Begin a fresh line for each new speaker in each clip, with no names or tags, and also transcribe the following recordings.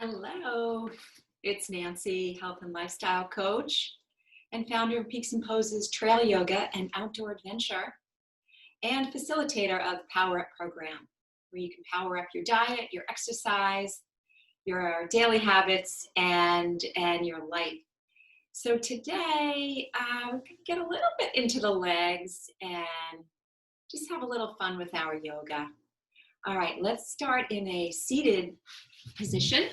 Hello, it's Nancy, health and lifestyle coach and founder of Peaks and Poses Trail Yoga and Outdoor Adventure, and facilitator of the Power Up program, where you can power up your diet, your exercise, your daily habits, and your life. So today, we're going to get a little bit into the legs and just have a little fun with our yoga. All right, let's start in a seated position.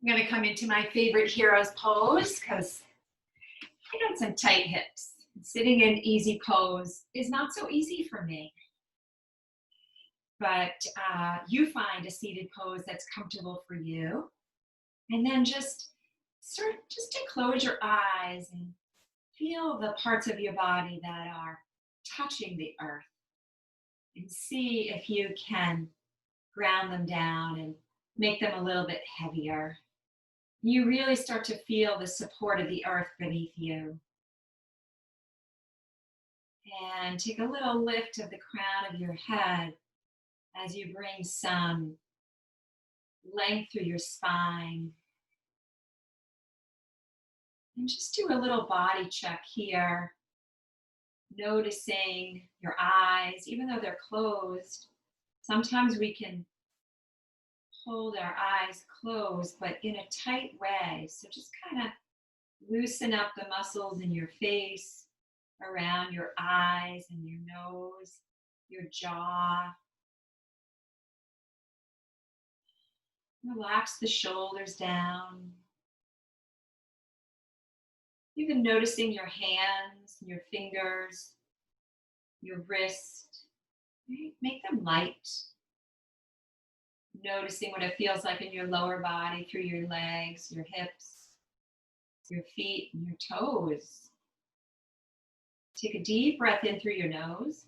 I'm going to come into my favorite hero's pose because I got some tight hips. Sitting in easy pose is not so easy for me. But you find a seated pose that's comfortable for you. And then just to close your eyes and feel the parts of your body that are touching the earth. And see if you can ground them down and make them a little bit heavier. You really start to feel the support of the earth beneath you. And take a little lift of the crown of your head as you bring some length through your spine. And just do a little body check here, noticing your eyes, even though they're closed. Sometimes we can hold our eyes closed, but in a tight way. So just kind of loosen up the muscles in your face, around your eyes and your nose, your jaw. Relax the shoulders down. Even noticing your hands, your fingers, your wrist. Make them light. Noticing what it feels like in your lower body, through your legs, your hips, your feet, and your toes. Take a deep breath in through your nose.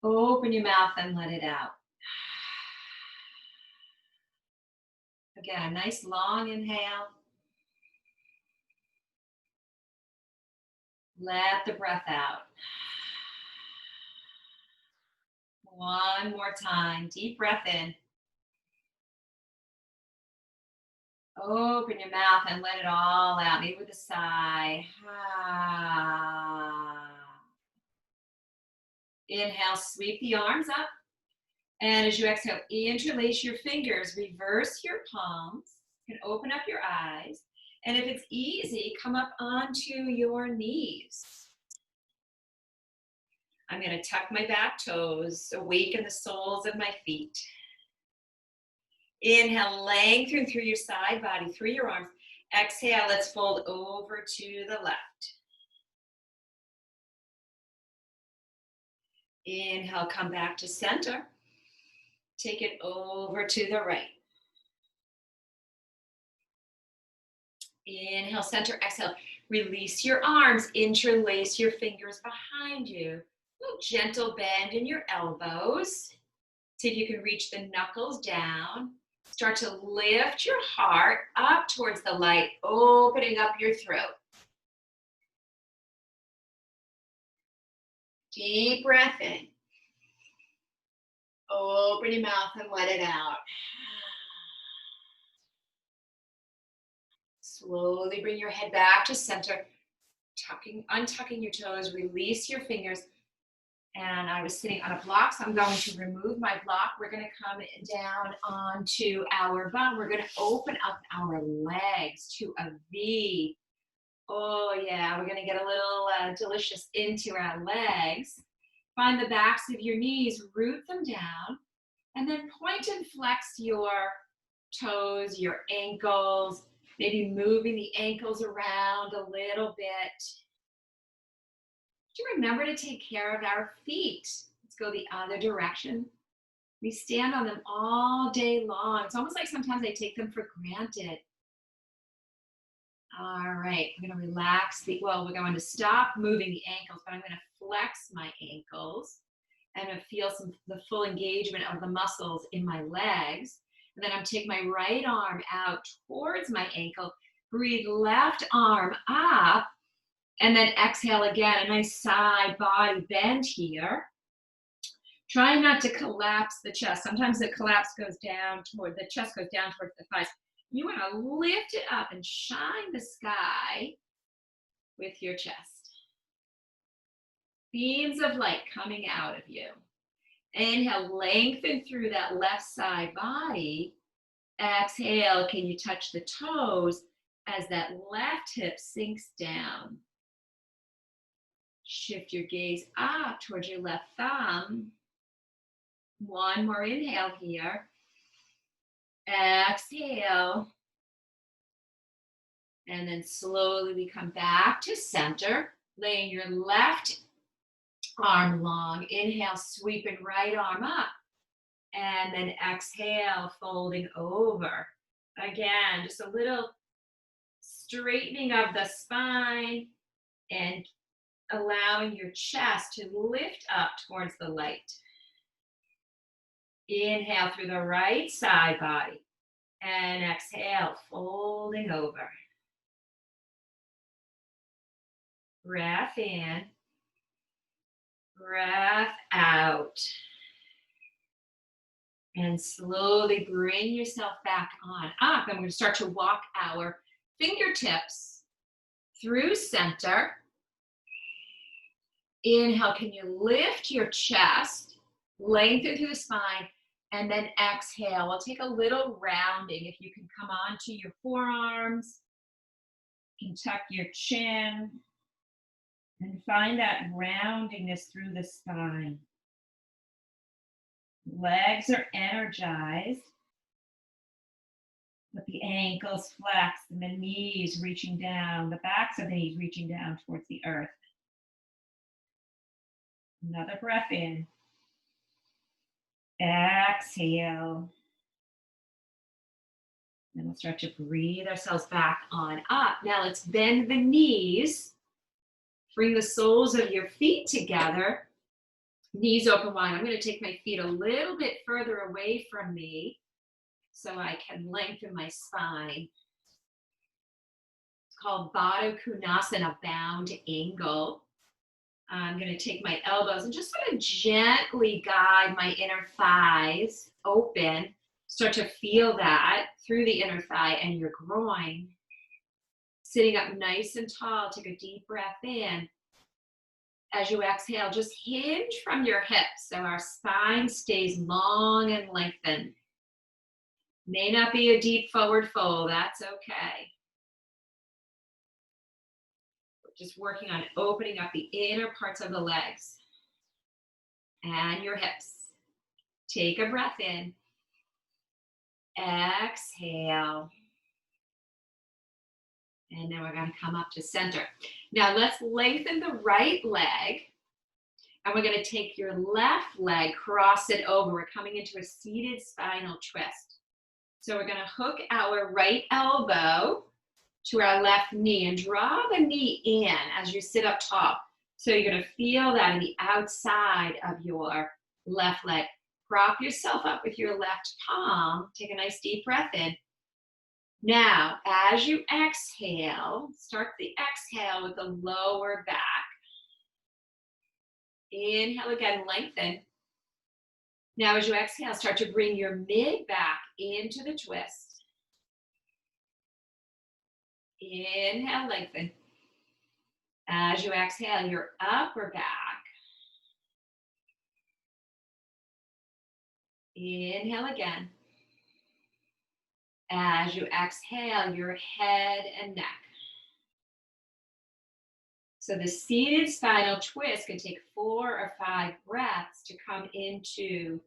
Open your mouth and let it out. Again, a nice long inhale. Let the breath out. One more time. Deep breath in. Open your mouth and let it all out. Maybe with a sigh. Inhale, sweep the arms up. And as you exhale, interlace your fingers. Reverse your palms. You can open up your eyes. And if it's easy, come up onto your knees. I'm going to tuck my back toes, awaken the soles of my feet. Inhale, lengthen through your side body, through your arms. Exhale, let's fold over to the left. Inhale, come back to center. Take it over to the right. Inhale, center, exhale. Release your arms, interlace your fingers behind you. A little gentle bend in your elbows. See if you can reach the knuckles down. Start to lift your heart up towards the light, opening up your throat. Deep breath in. Open your mouth and let it out. Slowly bring your head back to center, untucking your toes, release your fingers. And I was sitting on a block, so I'm going to remove my block. We're going to come down onto our bum. We're going to open up our legs to a V. Oh yeah, we're going to get a little delicious into our legs. Find the backs of your knees, root them down, and then point and flex your toes, your ankles, maybe moving the ankles around a little bit. Do remember to take care of our feet. Let's go the other direction. We stand on them all day long. It's almost like sometimes I take them for granted. All right, I'm going to relax we're going to stop moving the ankles, but I'm going to flex my ankles. I'm going to feel the full engagement of the muscles in my legs. And then I'm taking my right arm out towards my ankle. Breathe left arm up. And then exhale again, a nice side body bend here. Try not to collapse the chest. Sometimes the chest goes down towards the thighs. You want to lift it up and shine the sky with your chest. Beams of light coming out of you. Inhale, lengthen through that left side body. Exhale, can you touch the toes as that left hip sinks down? Shift your gaze up towards your left thumb. One more inhale here. Exhale. And then slowly we come back to center, laying your left arm long. Inhale, sweeping right arm up. And then exhale, folding over. Again, just a little straightening of the spine and allowing your chest to lift up towards the light. Inhale through the right side body. And exhale, folding over. Breath in. Breath out. And slowly bring yourself back on up. And we're going to start to walk our fingertips through center. Inhale, can you lift your chest, lengthen through the spine, and then exhale. We'll take a little rounding. If you can come onto your forearms, you can tuck your chin, and find that roundingness through the spine. Legs are energized, with the ankles flexed and the knees reaching down, the backs of the knees reaching down towards the earth. Another breath in. Exhale. Then we'll start to breathe ourselves back on up. Now let's bend the knees. Bring the soles of your feet together. Knees open wide. I'm going to take my feet a little bit further away from me so I can lengthen my spine. It's called Baddha Konasana, bound angle. I'm going to take my elbows and just sort of gently guide my inner thighs open. Start to feel that through the inner thigh and your groin. Sitting up nice and tall, take a deep breath in. As you exhale, just hinge from your hips so our spine stays long and lengthened. May not be a deep forward fold, that's okay. We're just working on opening up the inner parts of the legs and your hips. Take a breath in. Exhale. And then we're going to come up to center. Now let's lengthen the right leg. And we're going to take your left leg, cross it over. We're coming into a seated spinal twist. So we're going to hook our right elbow to our left knee and draw the knee in as you sit up tall. So you're going to feel that in the outside of your left leg. Prop yourself up with your left palm. Take a nice deep breath in. Now, as you exhale, start the exhale with the lower back. Inhale again, lengthen. Now, as you exhale, start to bring your mid back into the twist. Inhale, lengthen. As you exhale, your upper back. Inhale again. As you exhale, your head and neck. So the seated spinal twist can take 4 or 5 breaths to come into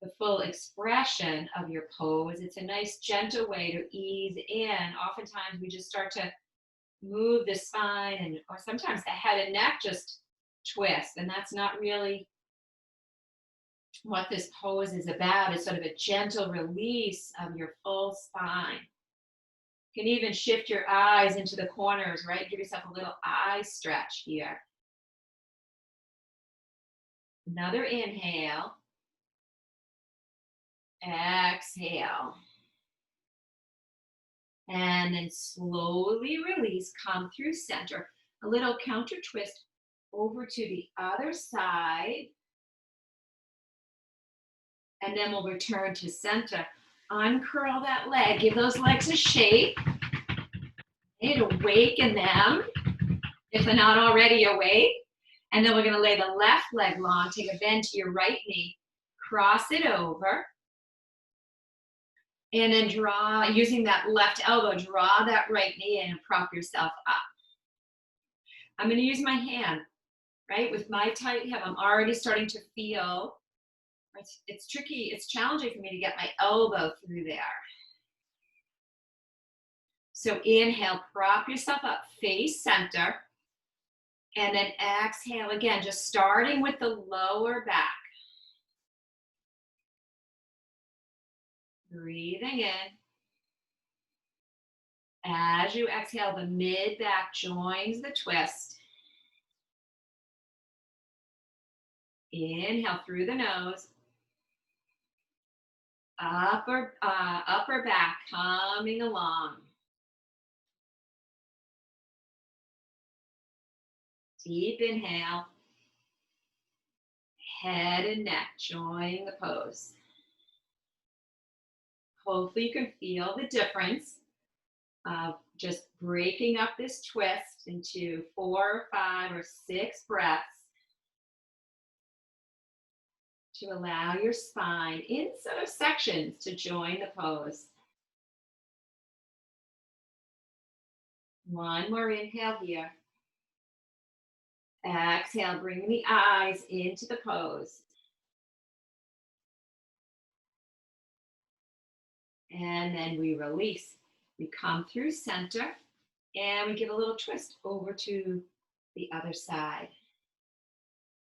the full expression of your pose. It's a nice gentle way to ease in. Oftentimes we just start to move the spine or sometimes the head and neck just twist, and that's not really what this pose is about. It's sort of a gentle release of your full spine. You can even shift your eyes into the corners, right? Give yourself a little eye stretch here. Another inhale. Exhale. And then slowly release, come through center. A little counter twist over to the other side. And then we'll return to center. Uncurl that leg. Give those legs a shake. And awaken them if they're not already awake. And then we're going to lay the left leg long. Take a bend to your right knee. Cross it over. And then draw, using that left elbow, draw that right knee in and prop yourself up. I'm going to use my hand, right? With my tight hip, I'm already starting to feel, it's tricky, it's challenging for me to get my elbow through there. So inhale, prop yourself up, face center. And then exhale again, just starting with the lower back. Breathing in. As you exhale, the mid back joins the twist. Inhale through the nose. Upper back coming along. Deep inhale. Head and neck join the pose. Hopefully you can feel the difference of just breaking up this twist into 4, 5, or 6 breaths to allow your spine in sort of sections to join the pose. One more inhale here. Exhale, bring the eyes into the pose. And then we release. We come through center and we give a little twist over to the other side.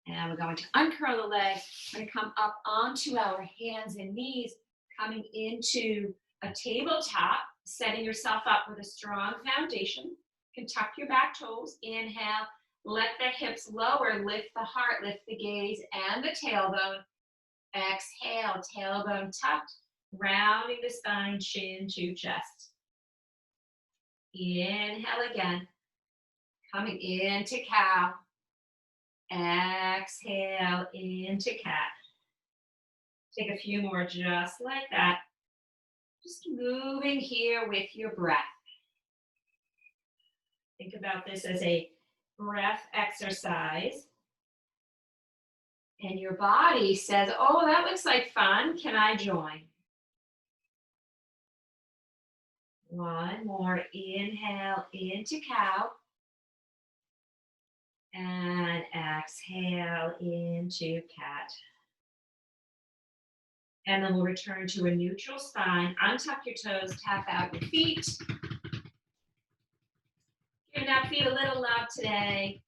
And we're going to uncurl the legs. We're going to come up onto our hands and knees, coming into a tabletop, setting yourself up with a strong foundation. You can tuck your back toes. Inhale, let the hips lower, lift the heart, lift the gaze and the tailbone. Exhale, tailbone tucked, rounding the spine, chin to chest. Inhale again, coming into cow. Exhale into cat. Take a few more just like that. Just moving here with your breath. Think about this as a breath exercise. And your body says, oh, that looks like fun. Can I join? One more. Inhale into cow. And exhale into cat. And then we'll return to a neutral spine. Untuck your toes, tap out your feet. Give that feet a little love today.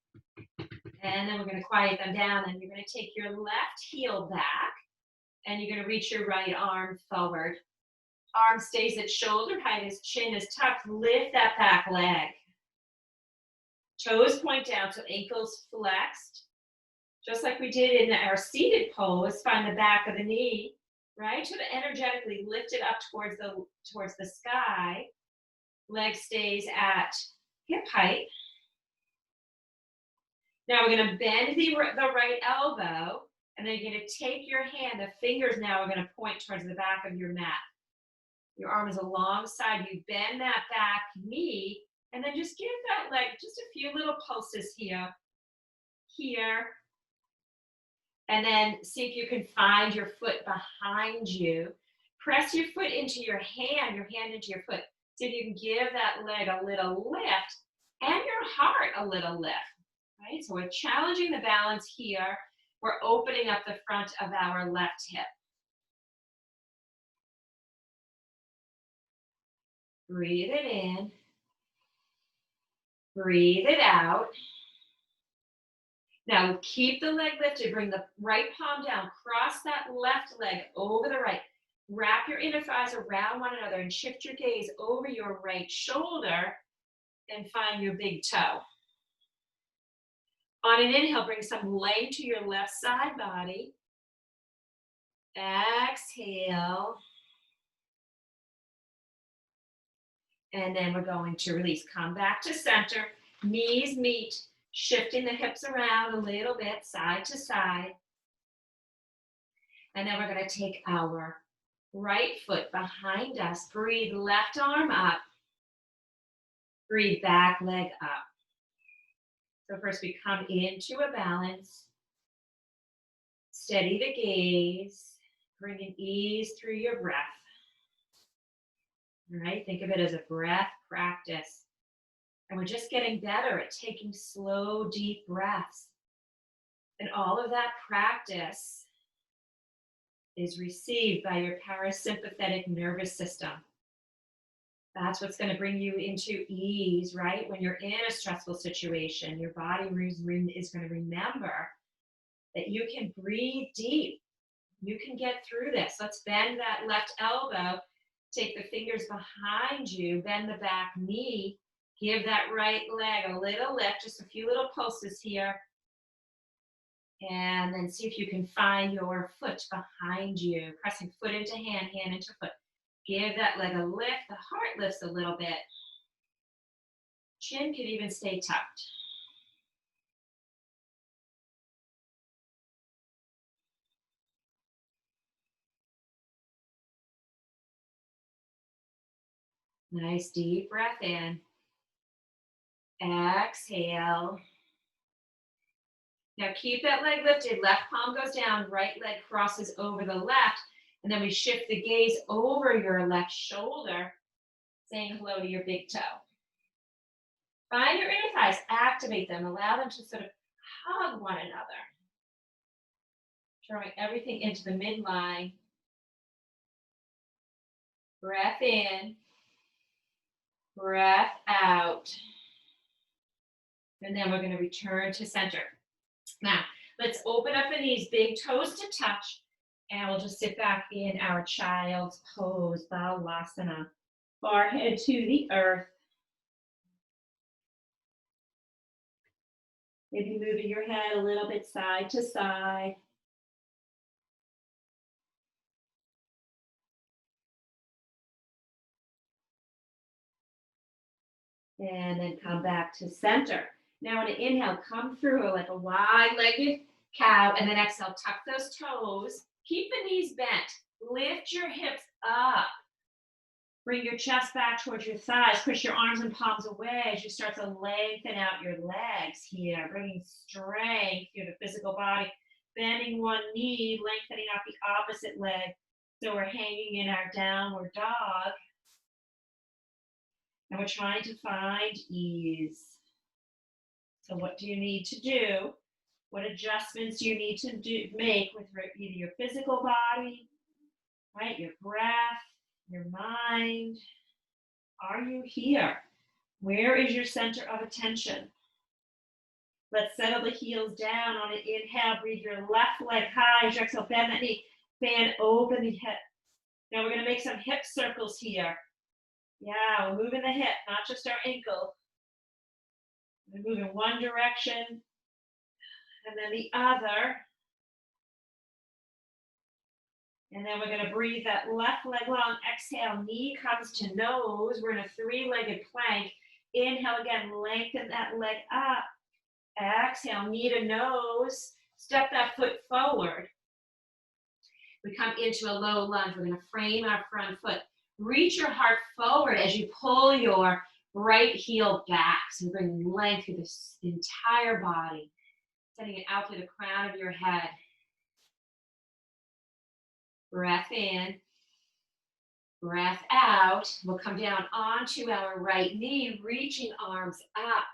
And then we're going to quiet them down. And you're going to take your left heel back. And you're going to reach your right arm forward. Arm stays at shoulder height as chin is tucked. Lift that back leg. Toes point down, so ankles flexed. Just like we did in our seated pose, find the back of the knee, right? To energetically lift it up towards the sky. Leg stays at hip height. Now we're going to bend the right elbow, and then you're going to take your hand, the fingers now are going to point towards the back of your mat. Your arm is alongside you. Bend that back knee, and then just give that leg just a few little pulses here, and then see if you can find your foot behind you. Press your foot into your hand into your foot. See if you can give that leg a little lift and your heart a little lift, right? So we're challenging the balance here. We're opening up the front of our left hip. Breathe it in. Breathe it out. Now keep the leg lifted. Bring the right palm down. Cross that left leg over the right. Wrap your inner thighs around one another and shift your gaze over your right shoulder and find your big toe. On an inhale, bring some length to your left side body. Exhale. And then we're going to release. Come back to center. Knees meet. Shifting the hips around a little bit, side to side. And then we're going to take our right foot behind us. Breathe left arm up. Breathe back leg up. So first we come into a balance. Steady the gaze. Bring an ease through your breath. All right, think of it as a breath practice. And we're just getting better at taking slow, deep breaths. And all of that practice is received by your parasympathetic nervous system. That's what's going to bring you into ease, right? When you're in a stressful situation, your body is going to remember that you can breathe deep. You can get through this. Let's bend that left elbow. Take the fingers behind you. Bend the back knee. Give that right leg a little lift. Just a few little pulses here. And then see if you can find your foot behind you. Pressing foot into hand, hand into foot. Give that leg a lift. The heart lifts a little bit. Chin can even stay tucked. Nice deep breath in. Exhale. Now keep that leg lifted. Left palm goes down, right leg crosses over the left. And then we shift the gaze over your left shoulder, saying hello to your big toe. Find your inner thighs, activate them, allow them to sort of hug one another. Drawing everything into the midline. Breath in, breath out. And then we're going to return to center. Now, let's open up the knees, big toes to touch, and we'll just sit back in our child's pose, Balasana. Forehead to the earth. Maybe moving your head a little bit side to side. And then come back to center. Now on an inhale, come through like a wide-legged cow, and then exhale, tuck those toes. Keep the knees bent. Lift your hips up. Bring your chest back towards your thighs. Push your arms and palms away as you start to lengthen out your legs here, bringing strength through the physical body. Bending one knee, lengthening out the opposite leg. So we're hanging in our downward dog. And we're trying to find ease. So what do you need to do? What adjustments do you need to make with either your physical body, right? Your breath, your mind. Are you here? Where is your center of attention? Let's settle the heels down on an inhale. Breathe your left leg high. As you exhale, bend that knee. Fan open the hip. Now we're going to make some hip circles here. Yeah, we're moving the hip, not just our ankle. We move in one direction and then the other. And then we're going to breathe that left leg long. Exhale, knee comes to nose. We're in a three-legged plank. Inhale again, lengthen that leg up. Exhale, knee to nose. Step that foot forward. We come into a low lunge. We're going to frame our front foot. Reach your heart forward as you pull your right heel back. So bring length through this entire body, sending it out through the crown of your head. Breath in, breath out. We'll come down onto our right knee, reaching arms up.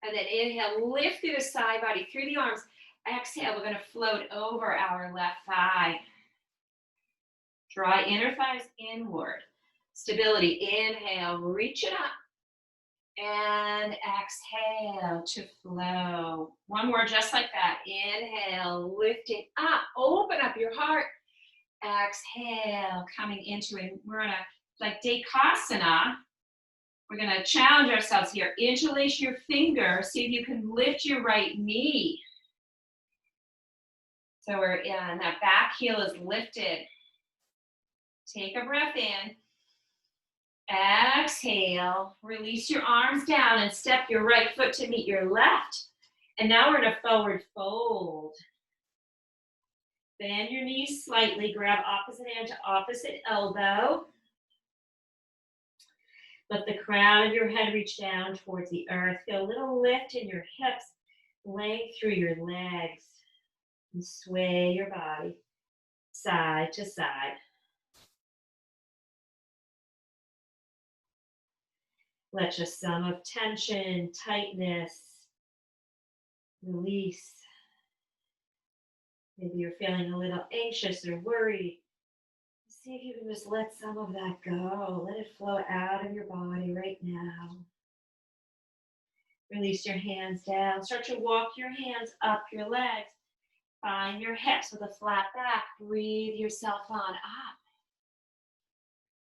And then inhale, lift through the side body, through the arms. Exhale, we're going to float over our left thigh. Draw inner thighs inward. Stability. Inhale, reach it up. And exhale to flow. One more just like that. Inhale, lift it up. Open up your heart. Exhale, coming into it. We're in a like Dekasana. We're going to challenge ourselves here. Interlace your fingers. See if you can lift your right knee. So we're in, that back heel is lifted. Take a breath in. Exhale, release your arms down and step your right foot to meet your left.
And now we're in a forward fold. Bend your knees slightly, grab opposite hand to opposite elbow. Let the crown of your head reach down towards the earth. Feel a little lift in your hips, length through your legs, and sway your body side to side. Let just some of tension, tightness, release. Maybe you're feeling a little anxious or worried. See if you can just let some of that go. Let it flow out of your body right now. Release your hands down. Start to walk your hands up your legs. Find your hips with a flat back. Breathe yourself on up.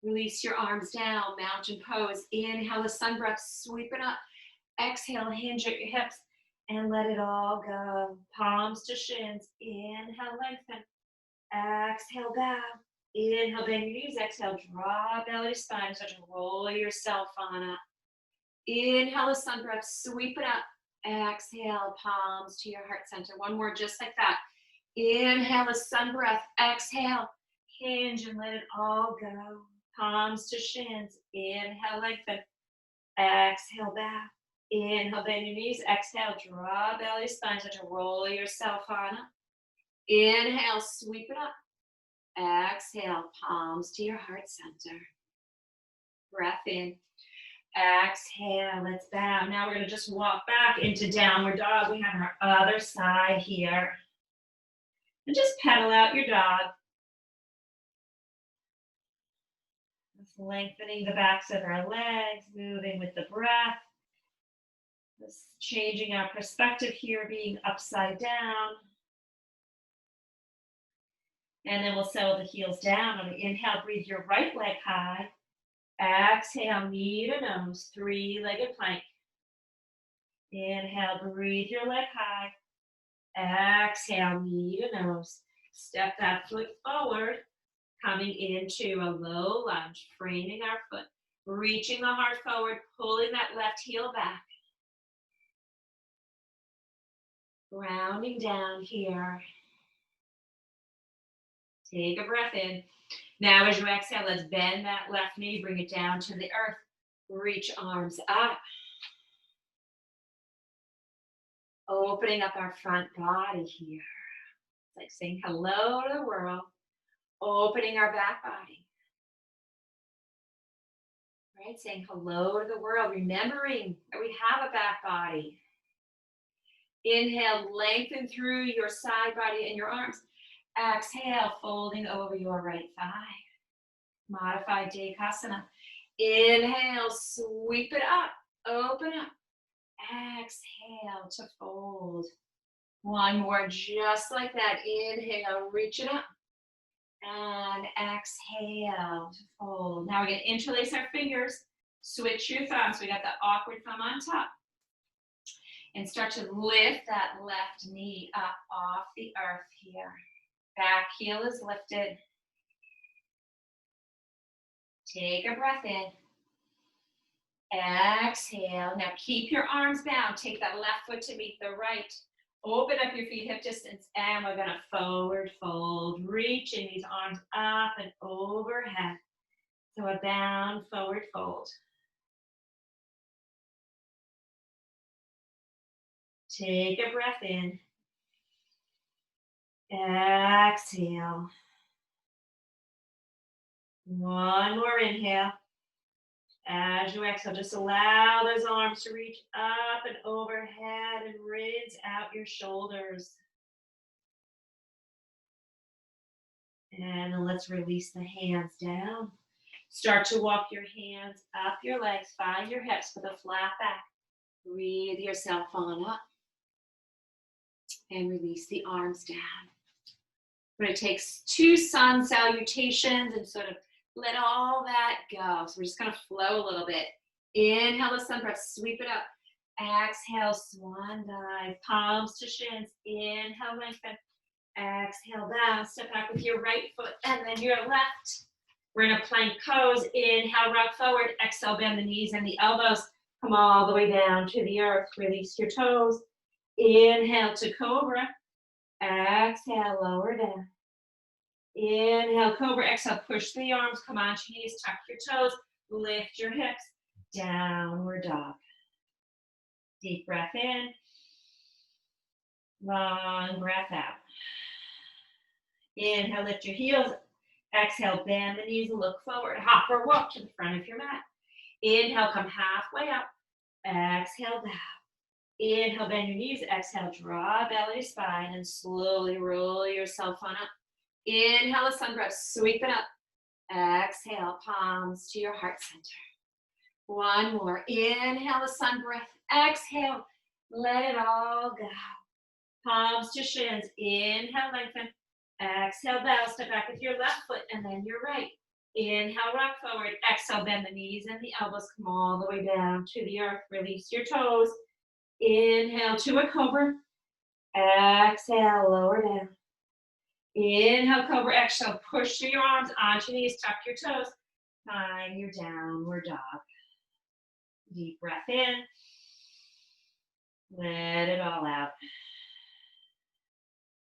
Release your arms down, mountain pose. Inhale the sun breath, sweep it up. Exhale, hinge at your hips and let it all go. Palms to shins. Inhale, lengthen. Exhale, bow. Inhale, bend your knees. Exhale, draw belly to spine. Start to roll yourself on up. Inhale the sun breath, sweep it up. Exhale, palms to your heart center. One more just like that. Inhale the sun breath. Exhale, hinge and let it all go. Palms to shins. Inhale, lengthen. Exhale, bow. Inhale, bend your knees. Exhale, draw belly to spine. Start to roll yourself on up. Inhale, sweep it up. Exhale, palms to your heart center. Breath in. Exhale, let's bow. Now we're going to just walk back into downward dog. We have our other side here. And just pedal out your dog. Just lengthening the backs of our legs, moving with the breath. Just changing our perspective here, being upside down. And then we'll settle the heels down. On the inhale, breathe your right leg high. Exhale, knee to nose, three-legged plank. Inhale, breathe your leg high. Exhale, knee to nose. Step that foot forward, coming into a low lunge, framing our foot, reaching the heart forward, pulling that left heel back. Grounding down here. Take a breath in. Now as you exhale, let's bend that left knee, bring it down to the earth. Reach arms up. Opening up our front body here. It's like saying hello to the world. Opening our back body. Right, saying hello to the world, remembering that we have a back body. Inhale, lengthen through your side body and your arms. Exhale, folding over your right thigh. Modified Dekasana. Inhale, sweep it up, open up. Exhale to fold. One more just like that. Inhale, reach it up. And exhale to fold. Now we're going to interlace our fingers. Switch your thumbs. We got the awkward thumb on top. And start to lift that left knee up off the earth here. Back heel is lifted. Take a breath in. Exhale. Now keep your arms bound. Take that left foot to meet the right. Open up your feet hip distance, and we're going to forward fold, reaching these arms up and overhead. So a down forward fold. Take a breath in. Exhale. One more inhale. As you exhale, just allow those arms to reach up and overhead and rinse out your shoulders. And then let's release the hands down. Start to walk your hands up your legs. Find your hips with a flat back. Breathe yourself on up. And release the arms down. We're going to take two sun salutations and sort of let all that go. So we're just going to flow a little bit. Inhale the sun breath, sweep it up. Exhale, swan dive, palms to shins. Inhale, lengthen. Exhale, bow. Step back with your right foot and then your left. We're in a plank pose. Inhale, rock forward. Exhale, bend the knees and the elbows. Come all the way down to the earth. Release your toes. Inhale to cobra. Exhale, lower down. Inhale, cobra. Exhale, push the arms. Come on, knees, tuck your toes. Lift your hips. Downward dog. Deep breath in. Long breath out. Inhale, lift your heels. Exhale, bend the knees and look forward. Hop or walk to the front of your mat. Inhale, come halfway up. Exhale, down. Inhale, bend your knees. Exhale, draw belly to spine and slowly roll yourself on up. Inhale, a sun breath, sweep it up. Exhale, palms to your heart center. One more. Inhale, a sun breath. Exhale, let it all go. Palms to shins. Inhale, lengthen. Exhale, bow. Step back with your left foot and then your right. Inhale, rock forward. Exhale, bend the knees and the elbows. Come all the way down to the earth. Release your toes. Inhale to a cobra. Exhale, lower down. Inhale, cobra. Exhale, push through your arms onto your knees. Tuck your toes. Find your downward dog. Deep breath in. Let it all out.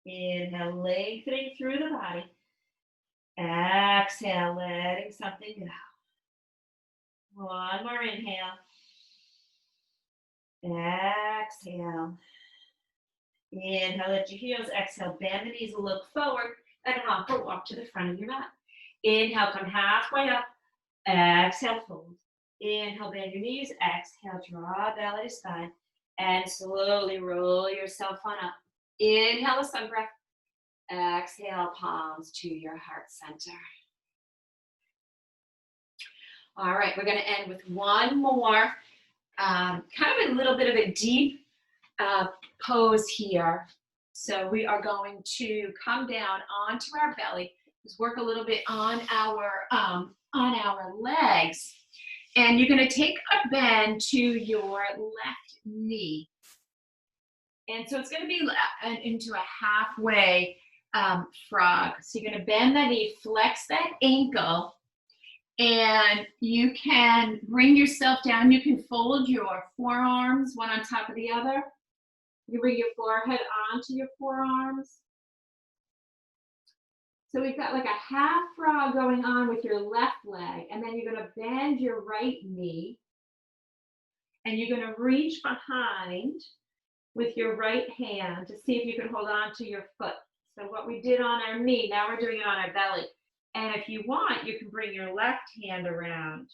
Inhale, lengthening through the body. Exhale, letting something go. One more inhale. Exhale. Inhale, lift your heels. Exhale, bend the knees, look forward, and hop or walk to the front of your mat. Inhale, come halfway up. Exhale, fold. Inhale, bend your knees. Exhale, draw belly to spine. And slowly roll yourself on up. Inhale, a sun breath. Exhale, palms to your heart center. All right, we're going to end with one more, kind of a little bit of a deep pose here. So we are going to come down onto our belly. Just work a little bit on our legs. And you're going to take a bend to your left knee. And so it's going to be into a halfway frog. So you're going to bend that knee, flex that ankle, and you can bring yourself down. You can fold your forearms one on top of the other. You bring your forehead onto your forearms. So we've got like a half frog going on with your left leg, and then you're going to bend your right knee, and you're going to reach behind with your right hand to see if you can hold on to your foot. So what we did on our knee, now we're doing it on our belly. And if you want, you can bring your left hand around.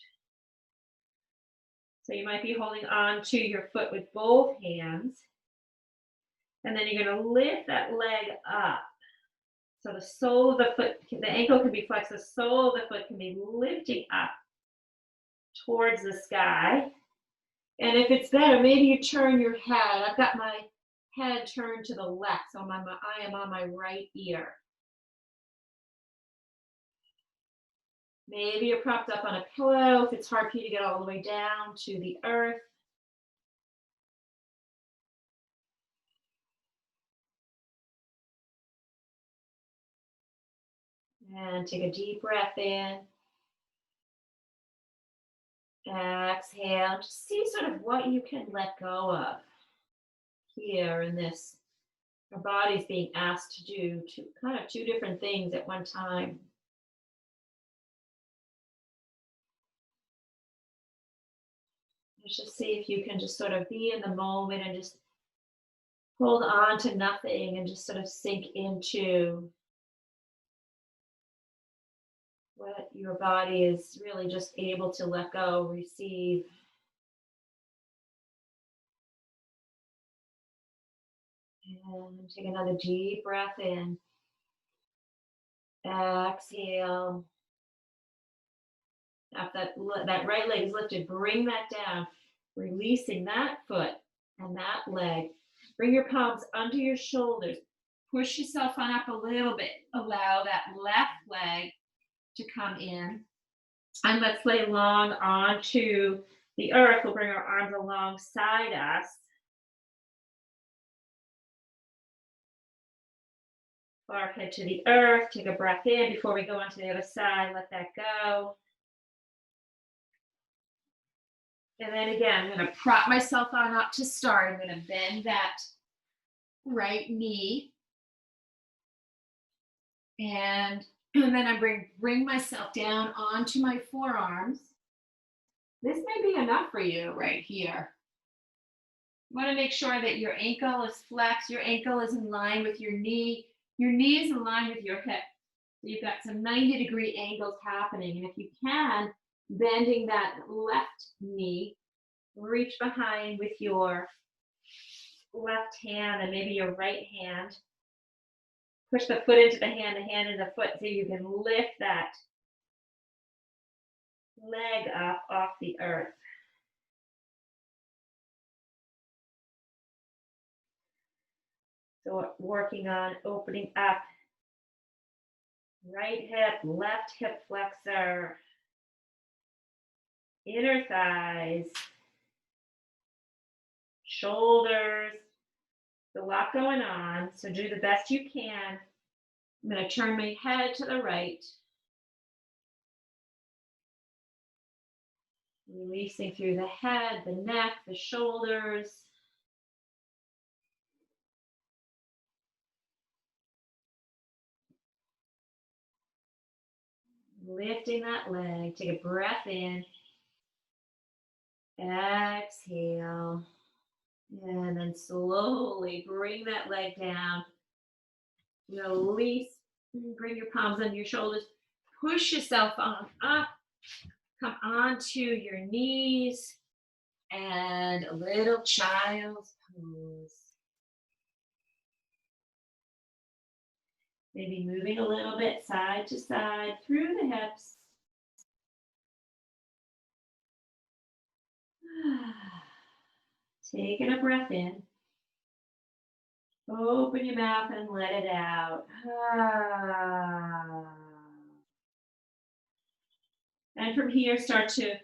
So you might be holding on to your foot with both hands. And then you're going to lift that leg up. So the sole of the foot, the ankle can be flexed, the sole of the foot can be lifting up towards the sky. And if it's better, maybe you turn your head. I've got my head turned to the left, so I am on my right ear. Maybe you're propped up on a pillow if it's hard for you to get all the way down to the earth. And take a deep breath in. Exhale. Just see sort of what you can let go of here in this. Our body's being asked to do two different things at one time. Let's just see if you can just sort of be in the moment and just hold on to nothing and just sort of sink into what your body is really just able to let go, receive. And take another deep breath in. Exhale. After that right leg is lifted, bring that down, releasing that foot and that leg. Bring your palms under your shoulders. Push yourself on up a little bit. Allow that left leg to come in. And let's lay long onto the earth. We'll bring our arms alongside us. Forehead to the earth. Take a breath in before we go on to the other side. Let that go. And then again, I'm going to prop myself on up to start. I'm going to bend that
right knee. And then I bring myself down onto my forearms. This may be enough for you right here. You want to make sure that your ankle is flexed, your ankle is in line with your knee is in line with your hip. So you've got some 90-degree angles happening. And if you can, bending that left knee, reach behind with your left hand and maybe your right hand. Push the foot into the hand into the foot so you can lift that leg up off the earth. So we're working on opening up right hip, left hip flexor, inner thighs, shoulders. There's a lot going on, so do the best you can. I'm going to turn my head to the right. Releasing through the head, the neck, the shoulders. Lifting that leg. Take a breath in. Exhale. And then slowly bring that leg down. Release. Bring your palms under your shoulders. Push yourself on up. Come onto your knees. And a little child's pose. Maybe moving a little bit side to side through the hips. Taking a breath in. Open your mouth and let it out. And from here, start to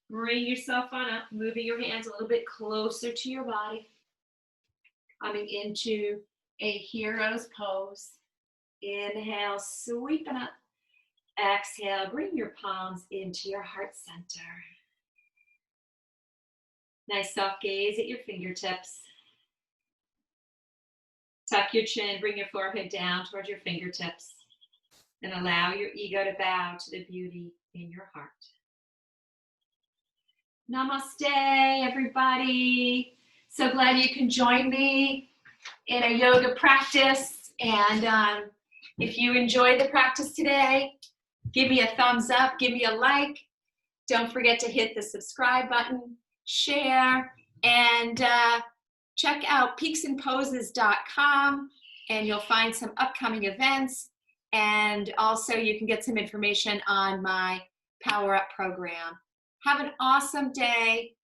bring yourself on up, moving your hands a little bit closer to your body. Coming into a hero's pose. Inhale, sweeping up. Exhale, bring your palms into your heart center. Nice soft gaze at your fingertips. Tuck your chin, bring your forehead down towards your fingertips. And allow your ego to bow to the beauty in your heart. Namaste, everybody. So glad you can join me in a yoga practice. And if you enjoyed the practice today, give me a thumbs up, give me a like. Don't forget to hit the subscribe button, share, and check out peaksandposes.com, and you'll find some upcoming events. And also you can get some information on my Power Up program. Have an awesome day.